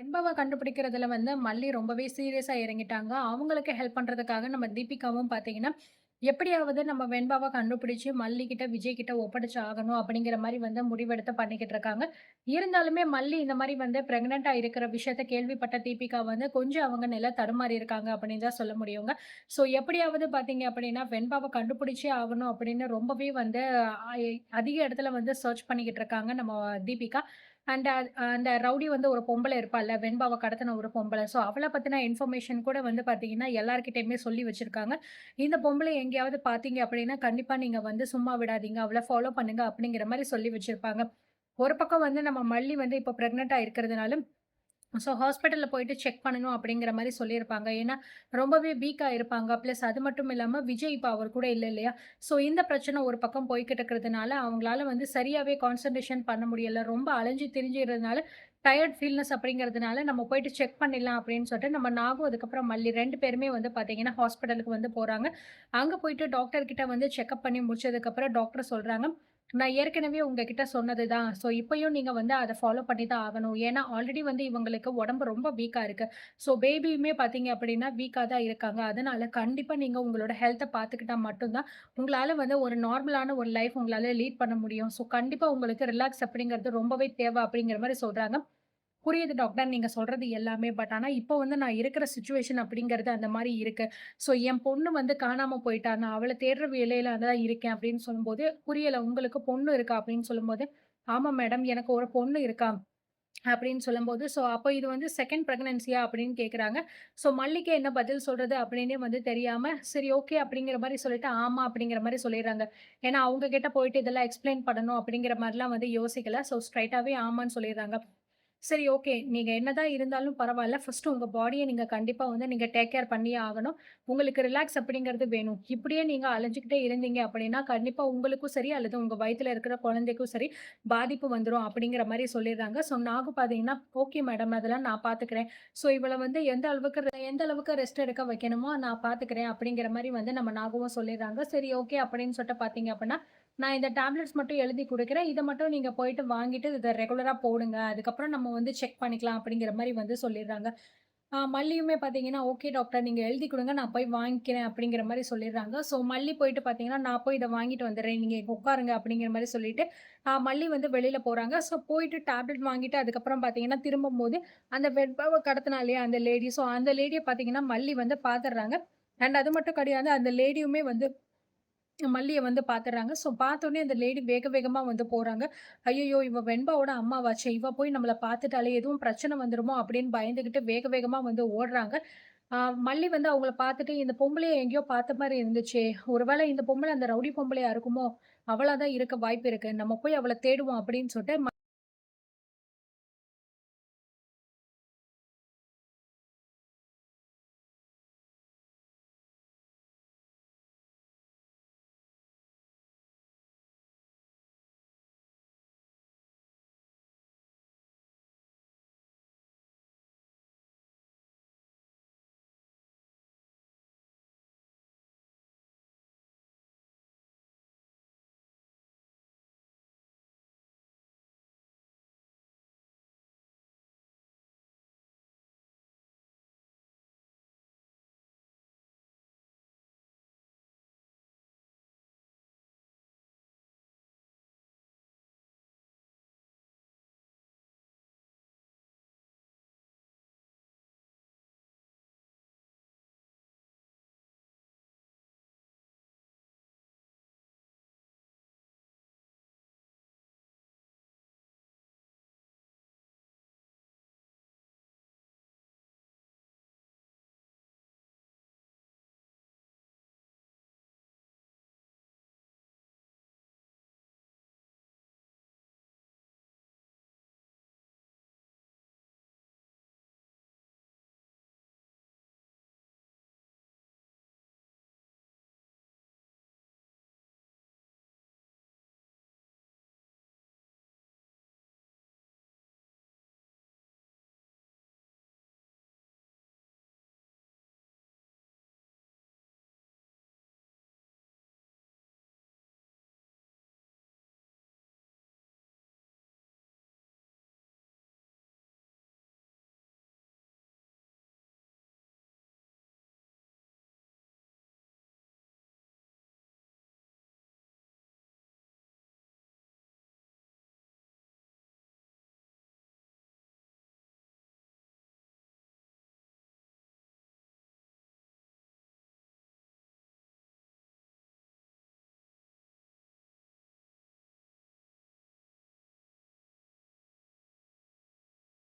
வெண்பாவ கண்டுபிடிக்கிறதுல மல்லி ரொம்பவே சீரியஸா இறங்கிட்டாங்க. அவங்களுக்கு ஹெல்ப் பண்றதுக்காக நம்ம தீபிகாவும் பார்த்தீங்கன்னா, எப்படியாவது நம்ம வெண்பாவ கண்டுபிடிச்சு மல்லி கிட்ட, விஜய் கிட்ட ஒப்படைச்சு ஆகணும் அப்படிங்கிற மாரி முடிவெடுத்து பண்ணிக்கிட்டு இருக்காங்க. இருந்தாலுமே மல்லி இந்த மாரி பிரெக்னன்ட்டா இருக்கிற விஷயத்த கேள்விப்பட்ட தீபிகா கொஞ்சம் அவங்க நிலை தடுமாறி இருக்காங்க அப்படின்னு தான் சொல்ல முடியுங்க. ஸோ எப்படியாவது பார்த்தீங்க அப்படின்னா, வெண்பாவ கண்டுபிடிச்சே ஆகணும் அப்படின்னு ரொம்பவே அ அதிக இடத்துல சர்ச் பண்ணிக்கிட்டு இருக்காங்க நம்ம தீபிகா. அண்ட் அந்த ரவுடி ஒரு பொம்பள இருப்பாள்ல, வெண்பாவ கடத்துன ஒரு பொம்பள. ஸோ அவள பத்தின இன்ஃபர்மேஷன் கூட பார்த்தீங்கன்னா, எல்லார்கிட்டயுமே சொல்லி வச்சிருக்காங்க. இந்த பொம்பளைய எங்கேயாவது பார்த்தீங்க அப்படின்னா, கண்டிப்பா நீங்க சும்மா விடாதீங்க. அவள ஃபாலோ பண்ணுங்க அப்படிங்கிற மாரி சொல்லி வச்சிருப்பாங்க. ஒரு பக்கம் நம்ம மல்லி இப்ப பிரெக்னன்ட்டா இருக்கிறதுனால ஸோ ஹாஸ்பிட்டல்ல போயிட்டு செக் பண்ணணும் அப்படிங்கிற மாரி சொல்லியிருப்பாங்க. ஏன்னா, ரொம்பவே வீக்கா இருப்பாங்க. பிளஸ் அது மட்டும் இல்லாம விஜய் இப்ப அவர் கூட இல்ல இல்லையா? ஸோ இந்த பிரச்சனை ஒரு பக்கம் போய்க்கிட்டு இருக்கிறதுனால, அவங்களால சரியாவே கான்சன்ட்ரேஷன் பண்ண முடியல. ரொம்ப அலைஞ்சு திரிஞ்சறதுனால, டயர்ட் ஃபீல்னஸ் அப்படிங்கிறதுனால, நம்ம போயிட்டு செக் பண்ணிடலாம் அப்படின்னு சொல்லிட்டு, நம்ம நாகும் அதுக்கப்புறம் மல்லி 2 பேருமே பார்த்தீங்கன்னா, ஹாஸ்பிட்டலுக்கு போறாங்க. அங்க போயிட்டு டாக்டர் கிட்ட செக்கப் பண்ணி முடிச்சதுக்கப்புறம் டாக்டர் சொல்றாங்க, நான் ஏற்கனவே உங்ககிட்ட சொன்னது தான். ஸோ இப்பயும் நீங்க அத ஃபாலோ பண்ணி தான் ஆகணும். ஏன்னா, ஆல்ரெடி இவங்களுக்கு உடம்பு ரொம்ப வீக்கா இருக்கு. ஸோ பேபியுமே பார்த்தீங்க அப்படின்னா, வீக்கா தான் இருக்காங்க. அதனால கண்டிப்பா நீங்க உங்களோட ஹெல்த்த பார்த்துக்கிட்டா மட்டும் தான், உங்களால ஒரு நார்மலான ஒரு லைஃப் உங்களால லீட் பண்ண முடியும். ஸோ கண்டிப்பா உங்களுக்கு ரிலாக்ஸ் அப்படிங்கிறது ரொம்பவே தேவை அப்படிங்கிற மாரி சொல்றாங்க. புரியுது டாக்டர் நீங்க சொல்றது எல்லாமே. பட் ஆனா இப்போ நான் இருக்கிற சிச்சுவேஷன் அப்படிங்கிறது அந்த மாரி இருக்கு. ஸோ என் பொண்ணு காணாம போயிட்டா. நான் அவள தேடுற வேலையில தான் இருக்கேன் அப்படின்னு சொல்லும்போது, புரியல உங்களுக்கு பொண்ணு இருக்கா? அப்படின்னு சொல்லும்போது, ஆமா மேடம் எனக்கு ஒரு பொண்ணு இருக்கா. அப்படின்னு சொல்லும்போது, ஸோ அப்போ இது 2ண்ட் பிரெக்னன்சியா அப்படின்னு கேட்குறாங்க. ஸோ மல்லிக்கு என்ன பதில் சொல்றது அப்படின்னே தெரியாம, சரி ஓகே அப்படிங்கிற மாரி சொல்லிட்டு, ஆமா அப்படிங்கிற மாரி சொல்லிர்றாங்க. ஏன்னா அவங்க கிட்ட போயிட்டு இதெல்லாம் எக்ஸ்ப்ளைன் பண்ணணும் அப்படிங்கிற மாரிலாம் யோசிக்கல. ஸோ ஸ்ட்ரெய்ட்டாவே ஆமான்னு சொல்லிர்றாங்க. சரி ஓகே. நீங்க என்னதான் இருந்தாலும் பரவால்ல. ஃபர்ஸ்ட்டு உங்க பாடிய நீங்க கண்டிப்பா நீங்க டேக் கேர் பண்ணியே ஆகணும். உங்களுக்கு ரிலாக்ஸ் அப்படிங்கிறது வேணும். இப்படியே நீங்க அலைஞ்சுக்கிட்டே இருந்தீங்க அப்படின்னா, கண்டிப்பா உங்களுக்கும் சரி, அல்லது உங்க வயித்துல இருக்கிற குழந்தைக்கும் சரி, பாதிப்பு வந்துரும் அப்படிங்கிற மாரி சொல்லிர்றாங்க. ஸோ நாகும் பார்த்தீங்கன்னா, ஓகே மேடம் அதெல்லாம் நான் பார்த்துக்கிறேன். ஸோ இவள எந்த அளவுக்கு ரெஸ்ட் எடுக்க வைக்கணுமோ நான் பார்த்துக்கிறேன் அப்படிங்கிற மாரி நம்ம நாகவும் சொல்லிர்றாங்க. சரி ஓகே அப்படின்னு சொல்லிட்டு பார்த்தீங்க அப்படின்னா, நான் இந்த டேப்லெட்ஸ் மட்டும் எழுதி குடுக்குறேன். இத மட்டும் நீங்க போயிட்டு வாங்கிட்டு இத ரெகுலரா போடுங்க. அதுக்கப்புறம் நம்ம செக் பண்ணிக்கலாம் அப்படிங்கிற மாரி சொல்லிர்றாங்க. மல்லியுமே பார்த்தீங்கன்னா, ஓகே டாக்டர் நீங்க எழுதி குடுங்க. நான் போய் வாங்கிக்கிறேன் அப்படிங்கிற மாரி சொல்லிர்றாங்க. ஸோ மல்லி போயிட்டு பார்த்தீங்கன்னா, நான் போய் இத வாங்கிட்டு வந்துர்றேன். நீங்க இங்க உட்காருங்க அப்படிங்கிற மாரி சொல்லிட்டு, மல்லி வெளில போறாங்க. ஸோ போயிட்டு டேப்லெட் வாங்கிட்டு அதுக்கப்புறம் பார்த்தீங்கன்னா, திரும்பும்போது அந்த வெண்பாவ கடத்துனா இல்லையா அந்த லேடி, ஸோ அந்த லேடிய பார்த்தீங்கன்னா, மல்லி பார்த்துர்றாங்க. அண்ட் அது மட்டும் கிடையாது. அந்த லேடியுமே மல்லிய பாத்துர்றாங்க. ஸோ பார்த்தோனே அந்த லேடி வேக வேகமா போறாங்க. ஐய்யய்யோ! இவ வெண்பாவோட அம்மாவாச்சே! இவ போய் நம்மள பாத்துட்டாளே! எதுவும் பிரச்சனை வந்துருமோ! அப்படின்னு பயந்துகிட்டு வேக வேகமா ஓடுறாங்க. ஆ மல்லி அவங்கள பாத்துட்டு, இந்த பொம்பளைய எங்கேயோ பாத்த மாரி இருந்துச்சே! ஒருவேளை இந்த பொம்பள அந்த ரவுடி பொம்பளையா இருக்குமோ! அவளா தான் இருக்க வாய்ப்பு இருக்கு. நம்ம போய் அவள தேடுவோம் அப்படின்னு சொல்லிட்டு